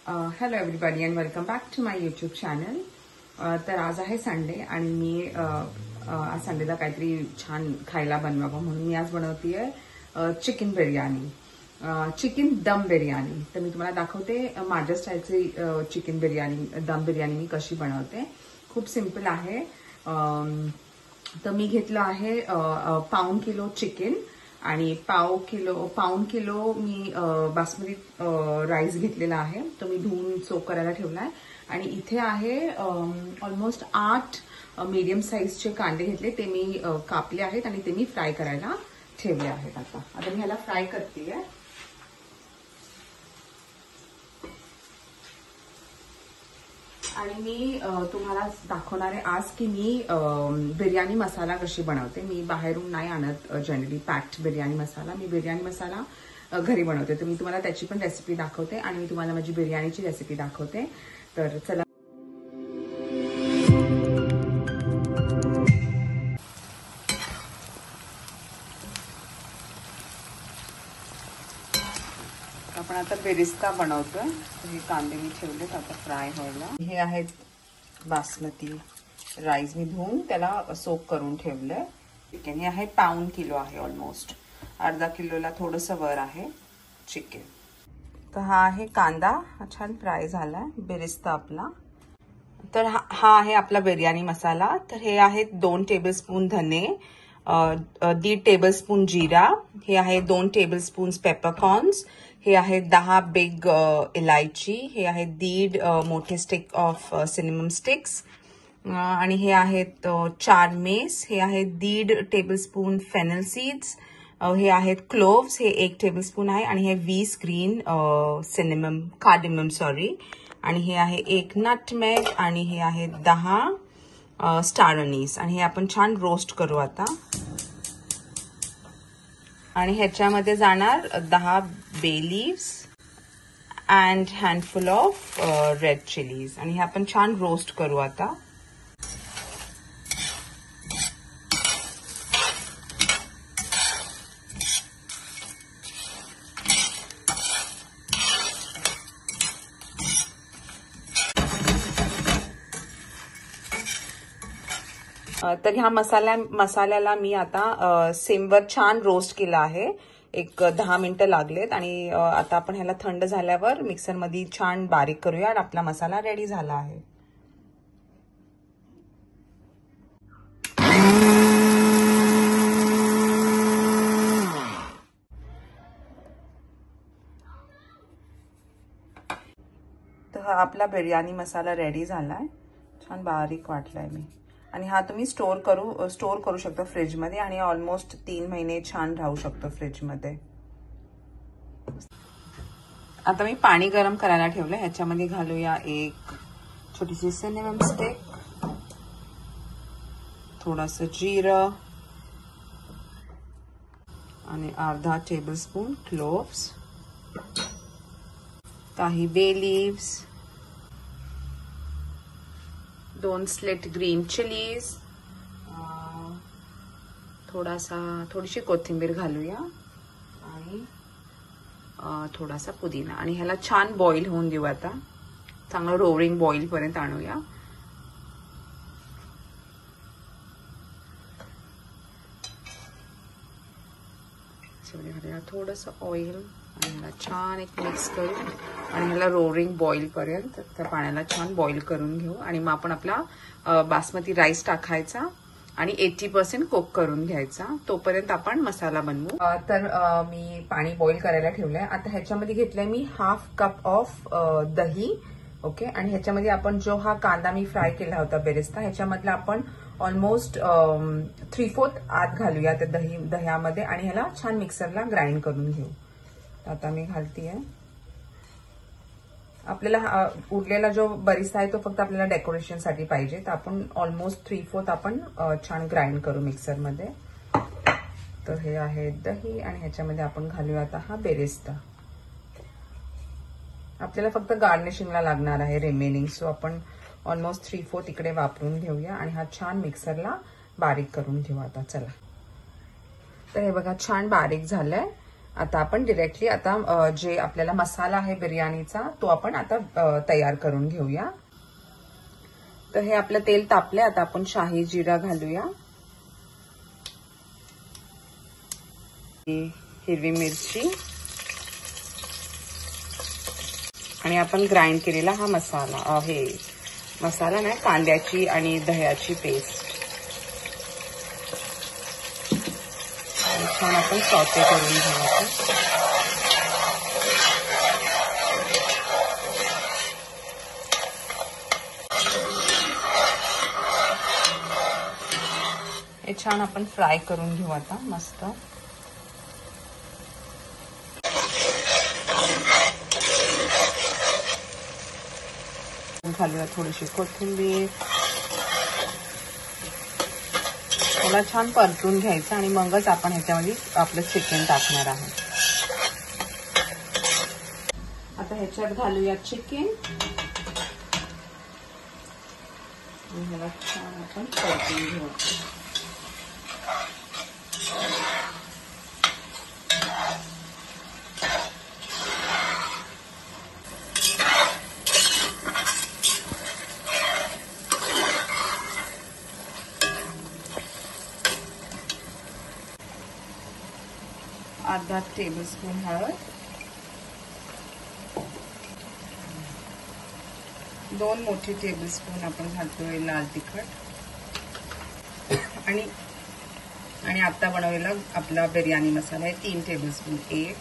Hello everybody and welcome back to my YouTube channel. तर आज आहे संडे आणि मी आज संडेला काहीतरी छान खायला बनवावं म्हणून मी आज बनवतेय चिकन बिर्याणी, चिकन दम बिर्याणी. तर मी तुम्हाला दाखवते माझ्या स्टाईलची चिकन बिर्याणी, दम बिर्याणी मी कशी बनवते. खूप सिंपल आहे. तर मी घेतलं आहे पाऊण किलो चिकन आणि पाऊण किलो मी बासमती राईस घेतलेला आहे. तो मी धुवून सोक करायला ठेवलाय. आणि इथे आहे ऑलमोस्ट 8 मीडियम साईजचे कांदे घेतले, ते मी कापले आहेत आणि ते मी फ्राय करायला ठेवले आहेत. आता मी ह्याला फ्राय करतेय. आणि मी तुम्हाला दाखवणार आहे आज की मी बिर्याणी मसाला कशी बनवते. मी बाहेरून नाही आणत जनरली पॅक्ड बिर्याणी मसाला. मी बिर्याणी मसाला घरी बनवते. तर मी तुम्हाला त्याची पण रेसिपी दाखवते आणि मी तुम्हाला माझी बिर्याणीची रेसिपी दाखवते. तर चला, आपण आता बेरिस्ता बनवतोय. हे कांदे मी ठेवलेत आता फ्राय व्हायला. हे आहेत बासमती राईस, मी धुवून त्याला सोक करून ठेवलंय. चिकन हे आहे पाऊण किलो आहे, ऑलमोस्ट अर्धा किलोला थोडंसं वर आहे चिकन. तर हा आहे कांदा, हा छान फ्राय झालाय. बेरिस्ता आपला. तर हा आहे आपला बिर्याणी मसाला. तर हे आहेत 2 टेबलस्पून धने, 1.5 टेबलस्पून जिरा, हे आहे 2 टेबलस्पून पेपरकॉर्न्स, हे आहे 10 बिग इलायची, हे आहे 1.5 मोठे स्टिक ऑफ सिनेमम स्टिक्स, आणि हे आहेत 4 मेस, हे आहे 1.5 टेबलस्पून फेनल सीड्स, हे आहेत क्लोव्स, हे 1 टेबलस्पून आहे, आणि हे 20 ग्रीन कार्डिमम आणि हे आहे 1 नटमेग, आणि हे आहे 10 स्टार अनीस. आणि हे आपण छान रोस्ट करू आता. आणि ह्याच्यामध्ये जाणार 10 bay leaves and handful of red chillies. आणि हे आपण छान रोस्ट करू आता. तर ह्या मसाल्याला मी आता सिमवर छान रोस्ट केला आहे. एक 10 मिनिटं लागलेत. आणि आता आपण ह्याला थंड झाल्यावर मिक्सरमध्ये छान बारीक करूया. आणि आपला मसाला रेडी झाला आहे. तर हा आपला बिर्याणी मसाला रेडी झालाय. छान बारीक वाटलाय मी. आणि हा तुम्ही स्टोर करू शकता फ्रीजमध्ये. आणि ऑलमोस्ट 3 महिने छान राहू शकतो फ्रीजमध्ये. आता मी पाणी गरम करायला ठेवलं. ह्याच्यामध्ये घालूया 1 छोटीशी सिनेमम स्टिक, थोडंसं जिरं, आणि अर्धा टेबलस्पून क्लोव्स, काही बे लीव्स, 2 स्लिट ग्रीन चिलीज, थोडीशी कोथिंबीर घालूया, आणि थोडासा पुदिना. आणि ह्याला छान बॉईल होऊन देऊ आता. चांगलं रोरिंग बॉईल पर्यंत आणूया. थोडंसं ऑइल, आणि ह्याला छान एक मिक्स करू. आणि ह्याला रोरिंग बॉईल पर्यंत त्या पाण्याला छान बॉईल करून घेऊ. आणि मग आपण आपला बासमती राईस टाकायचा आणि 80% कुक करून घ्यायचा. तोपर्यंत आपण मसाला बनवू. तर मी पाणी बॉईल करायला ठेवलंय. आता ह्याच्यामध्ये घेतलंय मी 1/2 कप ऑफ दही. ओके. आणि ह्याच्यामध्ये आपण जो हा कांदा मी फ्राय केला होता बेरिस्ता, ह्याच्यामधला आपण ऑलमोस्ट 3/4 आत घालूया त्या दह्यामध्ये. आणि ह्याला छान मिक्सरला ग्राइंड करून घेऊ. आता मी घालतीये. आपल्याला उरलेला जो बरिस्ता आहे तो फक्त आपल्याला डेकोरेशनसाठी पाहिजे. तर आपण ऑलमोस्ट 3/4 आपण छान ग्राइंड करू मिक्सरमध्ये. तर हे आहे दही, आणि ह्याच्यामध्ये आपण घालूया आता हा बेरिस्ता. आपल्याला फक्त गार्निशिंगला लागणार आहे रिमेनिंग. सो आपण ऑलमोस्ट 3/4 इकडे वापरून घेऊया. आणि हा छान मिक्सरला बारीक करून घेऊ आता. चला. तर हे बघा छान बारीक झालंय. आता आपण डिरेक्टली आता जे आपल्याला मसाला आहे बिर्याणीचा तो आपण आता तयार करून घेऊया. तर हे आपलं तेल तापले. आता आपण शाही जिरा घालूया, हिरवी मिरची आणि आपण ग्राइंड केलेला हा मसाला, हे मसाला नाही, कांद्याची आणि दह्याची पेस्ट छान आपण सॉटे करून घ्यायचं. हे छान आपण फ्राय करून घेऊ आता मस्त. घालूया थोडीशी कोथिंबीर. त्याला छान परतून घ्यायचं आणि मगच आपण ह्याच्यामध्ये आपलं चिकन टाकणार आहे. आता ह्याच्यात घालूया चिकन. ह्याला छान आपण परतून घेऊ. अर्धा टेबलस्पून हळद, 2 मोठे टेबलस्पून आपण घालतोय लाल तिखट आणि आता बनवलेला आपला बिर्याणी मसाला आहे 3 टेबलस्पून. 1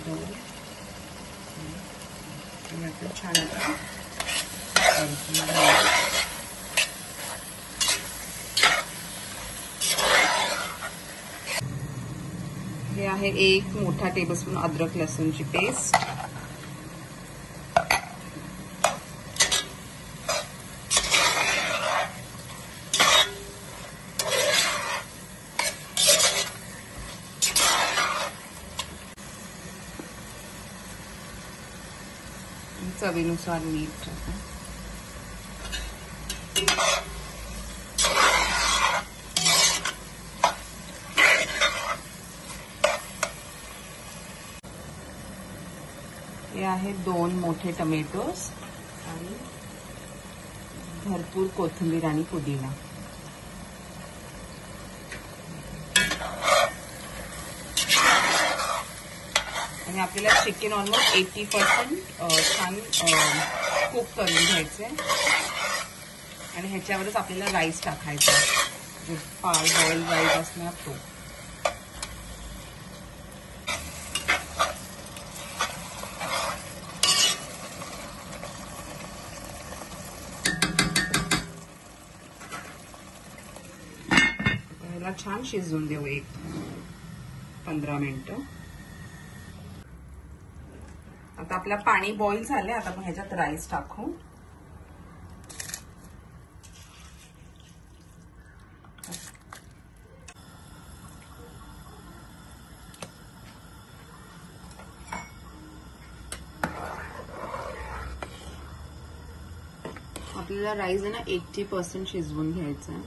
2 आणि आपलं छान आता हे आहे 1 मोठा टेबलस्पून अद्रक लसूणची पेस्ट, चवीनुसार मीठ. हे आहे 2 मोठे टोमॅटोज आणि भरपूर कोथिंबीर आणि पुदिना. आणि आपल्याला चिकन ऑलमोस्ट 80% छान कुक करून घ्यायचे आणि ह्याच्यावरच आपल्याला राईस टाकायचा, जो बॉइल्ड राईस असणार तो. ह्याला छान शिजवून देऊ 15 मिनिटं. आता आपलं पाणी बॉईल झालंय. आता आपण ह्याच्यात राईस टाकू. आपल्याला राईस आहे ना 80% शिजवून घ्यायचा आहे.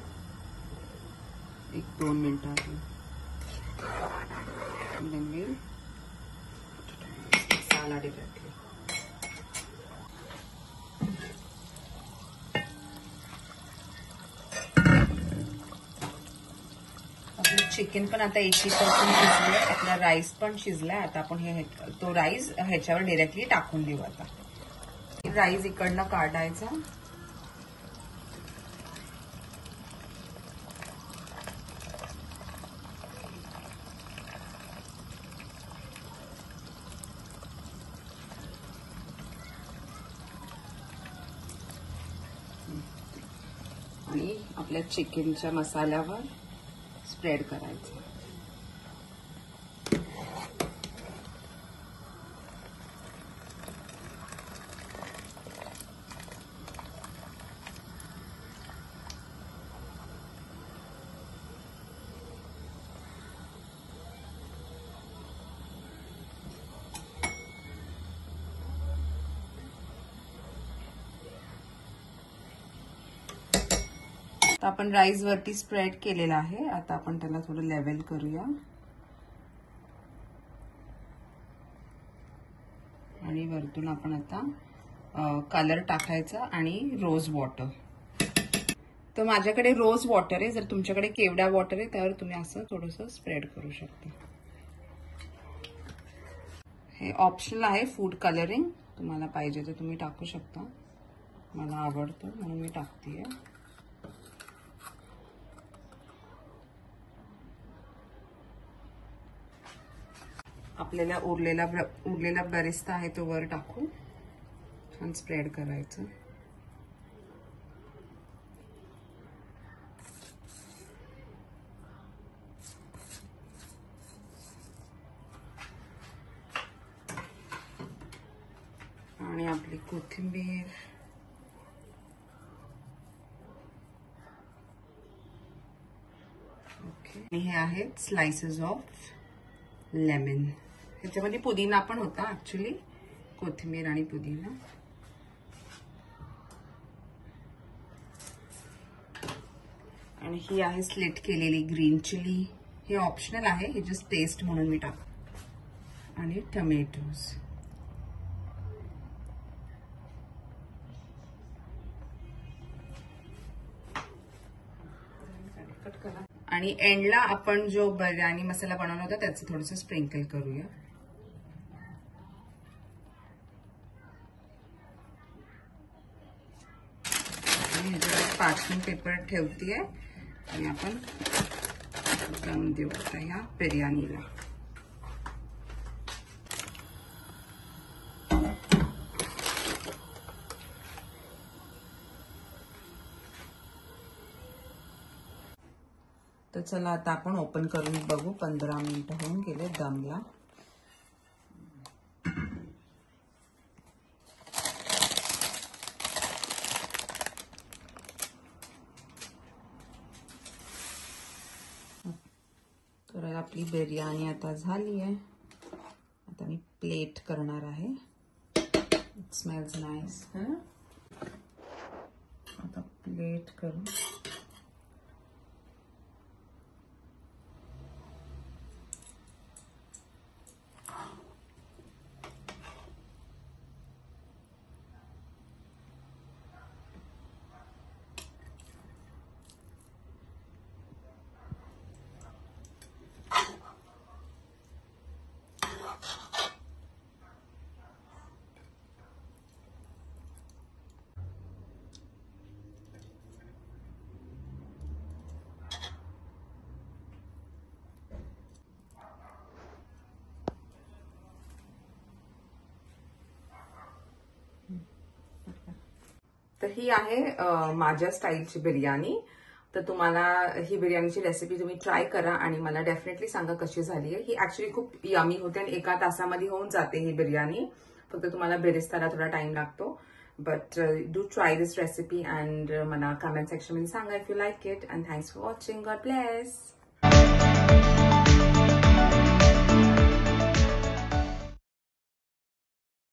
1-2 मिनिटात मसाला टाकले. आपलं चिकन पण आता 80% शिजलंय. आपला राईस पण शिजलाय. आता आपण तो राईस ह्याच्यावर डायरेक्टली टाकून देऊ. आता राईस इकडनं काढायचा. आणि आपल्या चिकनच्या मसाल्यावर स्प्रेड करायचं. आपण राईस वरती स्प्रेड केलेला आहे. आता आपण त्याला थोडं लेवल करूया. आणि वरतून आपण आता कलर टाकायचा आणि रोज वॉटर. तर माझ्याकडे रोज वॉटर आहे. जर तुमच्याकडे केवडा वॉटर आहे तर तुम्ही असं थोडंसं स्प्रेड करू शकता. हे ऑप्शनल आहे फूड कलरिंग. तुम्हाला पाहिजे तर तुम्ही टाकू शकता. मला आवडतं म्हणून मी टाकतेय. आपल्याला उरलेला बरिस्ता आहे तो वर टाकू छान स्प्रेड करायचं. आणि आपली कोथिंबीर. ओके. आणि हे आहेत स्लाइसेस ऑफ लेमन. ह्याच्यामध्ये पुदिना पण होता ऍक्च्युली. कोथिंबीर आणि पुदिना. आणि ही आहे स्लिट केलेली ग्रीन चिली. हे ऑप्शनल आहे. हे जस्ट टेस्ट म्हणून मी टाक. आणि टोमॅटोज. आणि एंडला आपण जो बिर्याणी मसाला बनवला होता त्याचं थोडंसं स्प्रिंकल करूया. आणि ह्याच्यावर पार्चमेंट पेपर ठेवतेय आणि आपण दम देऊ आता या बिर्याणीला. तर चला आता आपण ओपन करून बघू. 15 मिनिटं होऊन गेले दमला. तर आपली बिर्याणी आता झाली आहे. आता मी प्लेट करणार आहे. It smells nice. आता प्लेट करू. तर ही आहे माझ्या स्टाईलची बिर्याणी. तर तुम्हाला ही बिर्याणीची रेसिपी तुम्ही ट्राय करा आणि मला डेफिनेटली सांगा कशी झाली आहे. ही ऍक्च्युली खूप यमी होते आणि 1 तासामध्ये होऊन जाते ही बिर्याणी. फक्त तुम्हाला बेरिस्ताला थोडा टाइम लागतो. But do try this recipe and मला कमेंट सेक्शन मध्ये सांगा if you like it. And thanks for watching. God bless.